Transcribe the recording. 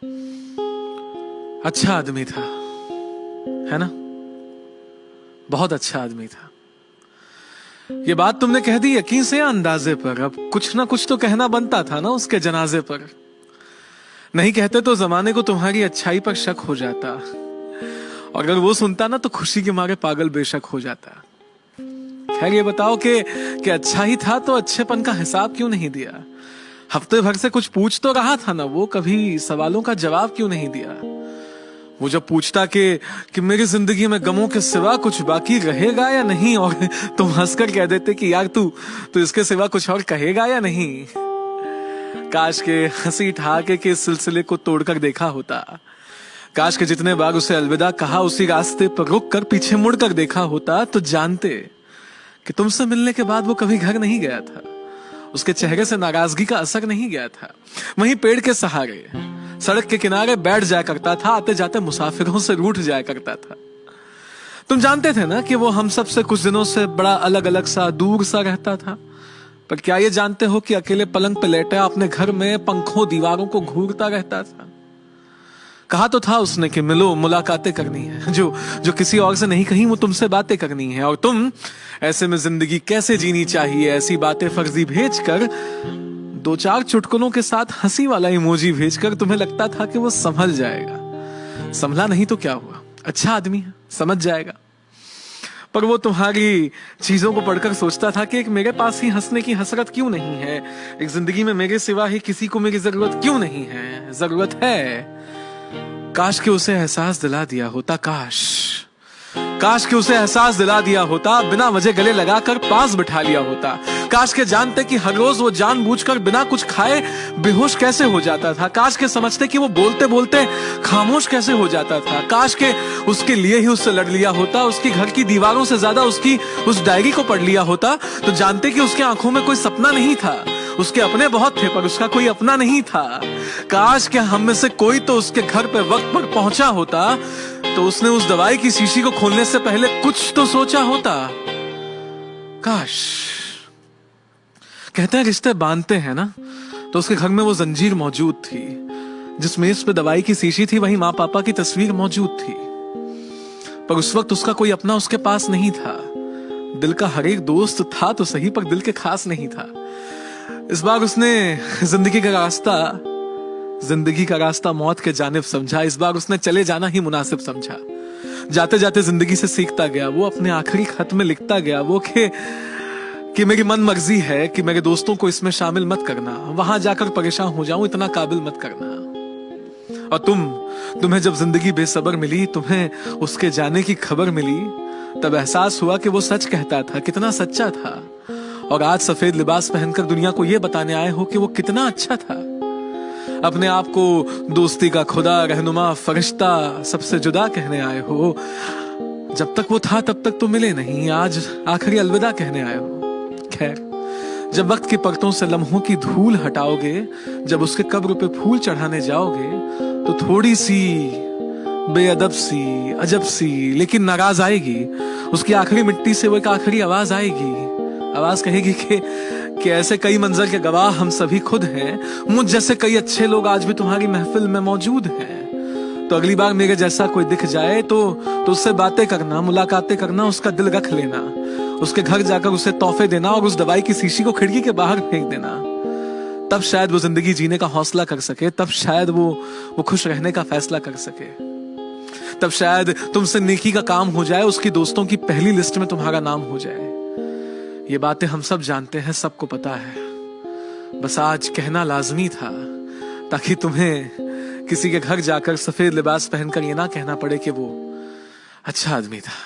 अच्छा आदमी था, है ना? बहुत अच्छा आदमी था। ये बात तुमने कह दी यकीन से या अंदाजे पर? अब कुछ ना कुछ तो कहना बनता था ना उसके जनाजे पर। नहीं कहते तो जमाने को तुम्हारी अच्छाई पर शक हो जाता, और अगर वो सुनता ना तो खुशी के मारे पागल बेशक हो जाता। खैर ये बताओ कि अच्छा ही था तो अच्छेपन का हिसाब क्यों नहीं दिया? हफ्ते भर से कुछ पूछ तो रहा था ना वो, कभी सवालों का जवाब क्यों नहीं दिया? वो जब पूछता कि मेरी जिंदगी में गमों के सिवा कुछ बाकी रहेगा या नहीं, और तुम हंसकर कह देते कि यार तू इसके सिवा कुछ और कहेगा या नहीं। काश के हंसी ठहाके के सिलसिले को तोड़कर देखा होता। काश के जितने बार उसे अलविदा कहा उसी रास्ते पर रुक कर पीछे मुड़कर देखा होता, तो जानते कि तुमसे मिलने के बाद वो कभी घर नहीं गया था। उसके चेहरे से नाराजगी का असर नहीं गया था। वहीं पेड़ के सहारे सड़क के किनारे बैठ जाया करता था, आते जाते मुसाफिरों से रूठ जाया करता था। तुम जानते थे ना कि वो हम सब से कुछ दिनों से बड़ा अलग अलग सा, दूर सा रहता था। पर क्या ये जानते हो कि अकेले पलंग पे लेटा अपने घर में पंखों दीवारों को घूरता रहता था? कहा तो था उसने कि मिलो, मुलाकातें करनी है, जो किसी और से नहीं कहीं वो तुमसे बातें करनी है। और तुम ऐसे में जिंदगी कैसे जीनी चाहिए ऐसी बातें फर्जी भेजकर, दो चार चुटकुलों के साथ हंसी वाला इमोजी भेजकर तुम्हें लगता था कि वो संभल जाएगा। संभला नहीं तो क्या हुआ, अच्छा आदमी है, समझ जाएगा। पर वो तुम्हारी चीजों को पढ़कर सोचता था कि एक मेरे पास ही हंसने की हसरत क्यों नहीं है, एक जिंदगी में मेरे सिवा ही किसी को मेरी जरूरत क्यों नहीं है? जरूरत है। काश के उसे एहसास दिला दिया होता, काश के उसे एहसास दिला दिया होता, बिना वजह गले लगाकर पास बिठा लिया होता। काश के जानते कि हर रोज वो जानबूझकर बिना कुछ खाए बेहोश कैसे हो जाता था। काश के समझते कि वो बोलते बोलते खामोश कैसे हो जाता था। काश के उसके लिए ही उससे लड़ लिया होता, उसकी घर की दीवारों से ज्यादा उसकी उस डायरी को पढ़ लिया होता, तो जानते कि उसके आंखों में कोई सपना नहीं था। उसके अपने बहुत थे पर उसका कोई अपना नहीं था। काश के हम में से कोई तो उसके घर पे वक्त पर पहुंचा होता, तो उसने उस दवाई की शीशी को खोलने से पहले कुछ तो सोचा होता। काश। कहते हैं रिश्ते बांधते हैं ना, तो उसके घर में वो जंजीर मौजूद थी। जिस मेज पे दवाई की शीशी थी वहीं माँ पापा की तस्वीर मौजूद थी। पर उस वक्त उसका कोई अपना उसके पास नहीं था। दिल का हर एक दोस्त था तो सही, पर दिल के खास नहीं था। इस बार उसने जिंदगी का रास्ता मौत के जानिब समझा। इस बार उसने चले जाना ही मुनासिब समझा। जाते जाते जिंदगी से सीखता गया वो, अपने आखिरी खत में लिखता गया वो कि मेरी मन मर्जी है कि मेरे दोस्तों को इसमें शामिल मत करना, वहां जाकर परेशान हो जाऊं, इतना काबिल मत करना। और तुम्हें जब जिंदगी बेसब्र मिली, तुम्हें उसके जाने की खबर मिली, तब एहसास हुआ कि वो सच कहता था, कितना सच्चा था। और आज सफेद लिबास पहनकर दुनिया को ये बताने आए हो कि वो कितना अच्छा था। अपने आप को दोस्ती का खुदा, रहनुमा, फरिश्ता सबसे जुदा कहने आए हो। जब तक वो था तब तक तो मिले नहीं, आज आखिरी अलविदा कहने आए हो। खैर, जब वक्त की परतों से लम्हों की धूल हटाओगे, जब उसके कब्र पे फूल चढ़ाने जाओगे, तो थोड़ी सी बेअदब सी, अजब सी लेकिन नाराज आएगी। उसकी आखिरी मिट्टी से वो एक आखिरी आवाज आएगी। आवाज कहेगी कि ऐसे कई मंजर के गवाह हम सभी खुद हैं। मुझ जैसे कई अच्छे लोग आज भी तुम्हारी महफिल में मौजूद हैं। तो अगली बार मेरे जैसा कोई दिख जाए तो उससे बातें करना, मुलाकातें करना, उसका दिल रख लेना, उसके घर जाकर उसे तोहफे देना और उस दवाई की शीशी को खिड़की के बाहर फेंक देना। तब शायद वो जिंदगी जीने का हौसला कर सके, तब शायद वो खुश रहने का फैसला कर सके, तब शायद तुमसे नेकी का काम हो जाए, उसकी दोस्तों की पहली लिस्ट में तुम्हारा नाम हो जाए। ये बातें हम सब जानते हैं, सबको पता है। बस आज कहना लाजमी था, ताकि तुम्हें किसी के घर जाकर सफेद लिबास पहनकर ये ना कहना पड़े कि वो अच्छा आदमी था।